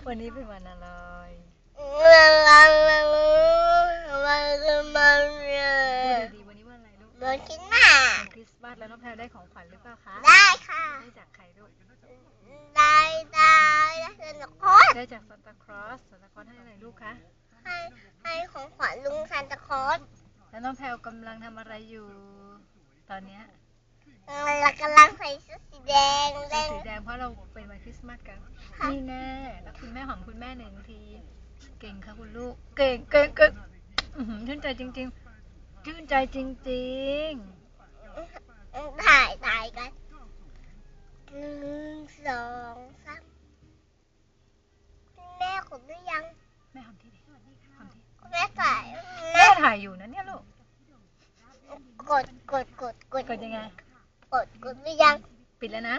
วันนี้เป็นวันอะไรพูดดีๆวันนี้วันอะไรลูกวันคริสต์มาวันคริสต์มาสแล้วน้องแพรได้ของขวัญหรือเปล่าคะได้ค่ะได้จากใครลูกได้ซานตาคลอสได้จากซานตาคลอสซานตาคลอสให้อะไรลูกคะให้ของขวัญลุงซานตาคลอสแล้วน้องแพรกำลังทำอะไรอยู่ตอนเนี้ยเรากำลังใส่ชุดสีแดงสีแดงเพราะเราเป็นวันคริสต์มาสกันนี่แน่แล้วคุณแม่หอมคุณแม่หนึ่งทีเก่งค่ะคุณลูกเก่งชื่นใจจริงๆชื่นใจจริงๆถ่ายกัน1 2 3แม่ขนหรือยังแม่หอมที่ดิแม่ถ่ายแม่ถ่ายอยู่นะเนี่ยลูกกดยังไงกดหรือยังปิดแล้วนะ